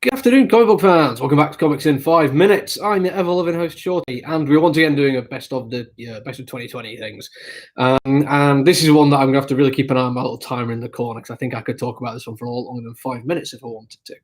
Good afternoon, comic book fans. Welcome back to Comics in 5 Minutes. I'm your ever-loving host, Shorty, and we're once again doing a best of 2020 things. And this is one that I'm going to have to really keep an eye on my little timer in the corner, because I think I could talk about this one for a lot longer than 5 minutes if I wanted to.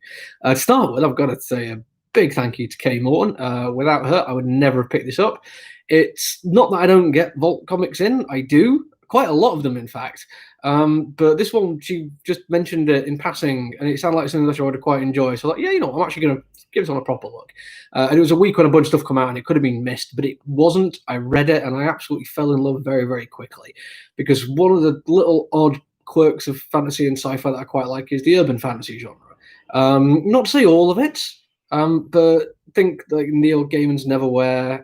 To start with, I've got to say a big thank you to Kay Morton. Without her, I would never have picked this up. It's not that I don't get Vault comics in. I do. Quite a lot of them, in fact. But this one, she just mentioned it in passing, and it sounded like something that I would quite enjoy. So, like, yeah, I'm actually going to give this one a proper look. And it was a week when a bunch of stuff came out, and it could have been missed, but it wasn't. I read it, and I absolutely fell in love very, very quickly. Because one of the little odd quirks of fantasy and sci-fi that I quite like is the urban fantasy genre. Not to say all of it, but think like Neil Gaiman's Neverwhere,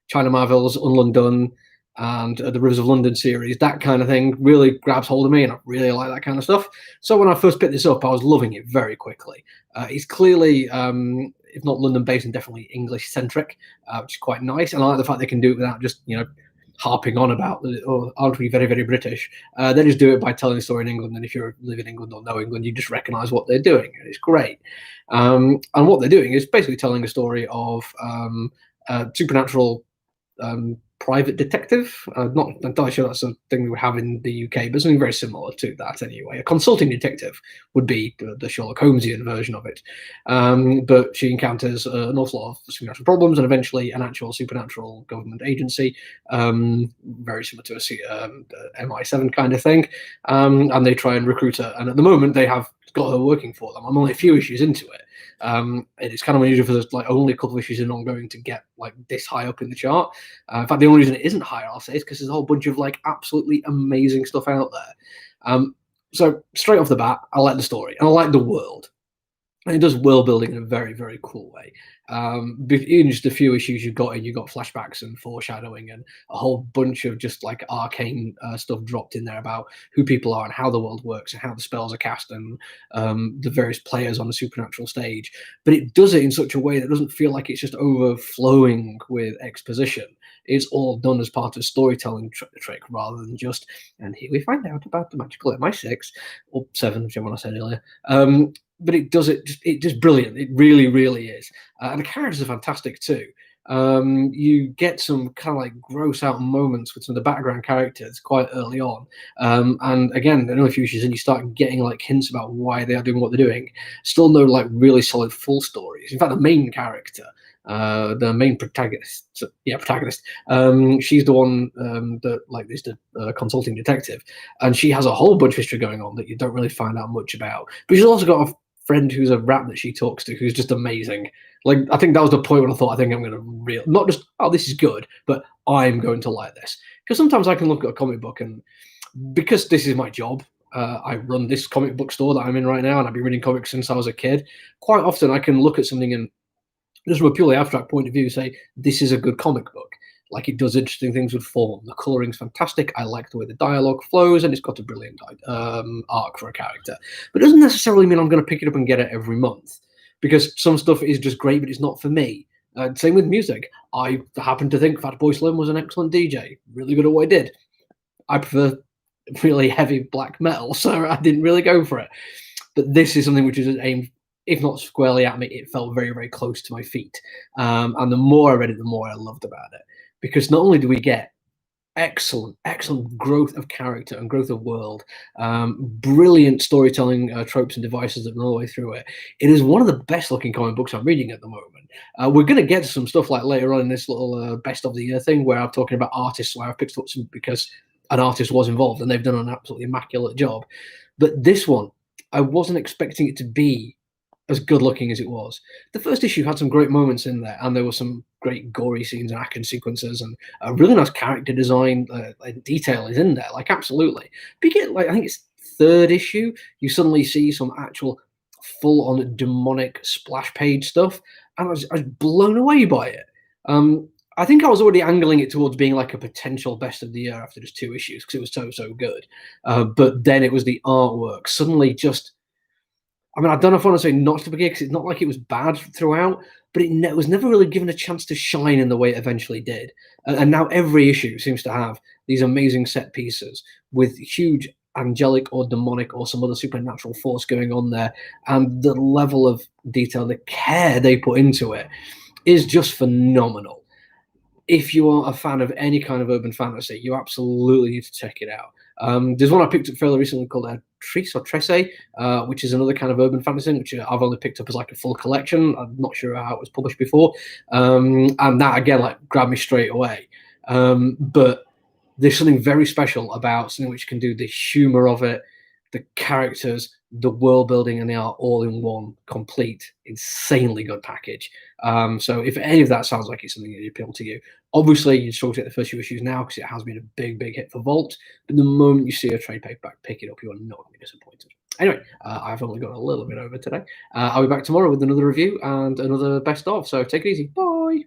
China Marvel's Unlondon, and the Rivers of London series, that kind of thing really grabs hold of me, and I really like that kind of stuff. So when I first picked this up, I was loving it very quickly. It's clearly, if not London-based, and definitely English-centric, which is quite nice. And I like the fact they can do it without just, harping on about, aren't we very, very British? They just do it by telling the story in England, and if you live in England or know England, you just recognise what they're doing, and it's great. And what they're doing is basically telling a story of supernatural private detective. Not entirely sure that's a thing we would have in the UK, but something very similar to that anyway. A consulting detective would be the Sherlock Holmesian version of it. But she encounters an awful lot of supernatural problems and eventually an actual supernatural government agency, very similar to a MI7 kind of thing. And they try and recruit her. And at the moment, they have got her working for them. I'm only a few issues into it. It's kind of unusual for there's like only a couple of issues in ongoing to get like this high up in the chart. In fact, the only reason it isn't higher, I'll say, is because there's a whole bunch of like absolutely amazing stuff out there. So straight off the bat, I like the story and I like the world. And it does world building in a very, very cool way. In just a few issues you've got flashbacks and foreshadowing and a whole bunch of just like arcane stuff dropped in there about who people are and how the world works and how the spells are cast and the various players on the supernatural stage. But it does it in such a way that doesn't feel like it's just overflowing with exposition. It's all done as part of storytelling trick rather than just, and here we find out about the magical MI6 or 7, whichever one I said earlier. But it does it just brilliant. It really, really is. And the characters are fantastic too. You get some kind of like gross out moments with some of the background characters quite early on. And again, I know a few issues and you start getting like hints about why they are doing what they're doing. Still no like really solid full stories. In fact, the main character, the main protagonist, she's the one that like is the consulting detective, and she has a whole bunch of history going on that you don't really find out much about. But she's also got a friend who's a rat that she talks to who's just amazing. Like, I think that was the point when I thought, I think I'm going to not just, oh, this is good, but I'm going to like this. Because sometimes I can look at a comic book and because this is my job, I run this comic book store that I'm in right now, and I've been reading comics since I was a kid. Quite often I can look at something and just from a purely abstract point of view say, this is a good comic book. Like, it does interesting things with form. The coloring's fantastic. I like the way the dialogue flows, and it's got a brilliant arc for a character. But it doesn't necessarily mean I'm going to pick it up and get it every month, because some stuff is just great, but it's not for me. Same with music. I happen to think Fatboy Slim was an excellent DJ, really good at what he did. I prefer really heavy black metal, so I didn't really go for it. But this is something which is aimed, if not squarely at me, it felt very, very close to my feet. And the more I read it, the more I loved about it. Because not only do we get excellent growth of character and growth of world, brilliant storytelling tropes and devices that run all the way through it, it is one of the best looking comic books I'm reading at the moment. We're going to get to some stuff like later on in this little best of the year thing where I'm talking about artists where I've picked up some because an artist was involved and they've done an absolutely immaculate job. But this one, I wasn't expecting it to be as good looking as it was. The first issue had some great moments in there, and there were some great gory scenes and action sequences, and a really nice character design detail is in there, like absolutely. But you get like, I think it's third issue, you suddenly see some actual full-on demonic splash page stuff, and I was blown away by it. I think I was already angling it towards being like a potential best of the year after just 2 issues because it was so good. But then it was the artwork suddenly just. I mean, I don't know if I want to say notched up again because it's not like it was bad throughout, but it was never really given a chance to shine in the way it eventually did. And now every issue seems to have these amazing set pieces with huge angelic or demonic or some other supernatural force going on there, and the level of detail, the care they put into it is just phenomenal. If you are a fan of any kind of urban fantasy, you absolutely need to check it out. There's one I picked up fairly recently called Trice or Tresse, which is another kind of urban fantasy, which I've only picked up as like a full collection. I'm not sure how it was published before, and that again like grabbed me straight away. But there's something very special about something which can do the humor of it, the characters, the world building, and they are all in one complete, insanely good package. So if any of that sounds like it's something that appeal to you, obviously you struggle to get the first few issues now because it has been a big, big hit for Vault. But the moment you see a trade paperback, pick it up. You are not going to be disappointed. Anyway, I've only gone a little bit over today. I'll be back tomorrow with another review and another best of. So take it easy. Bye.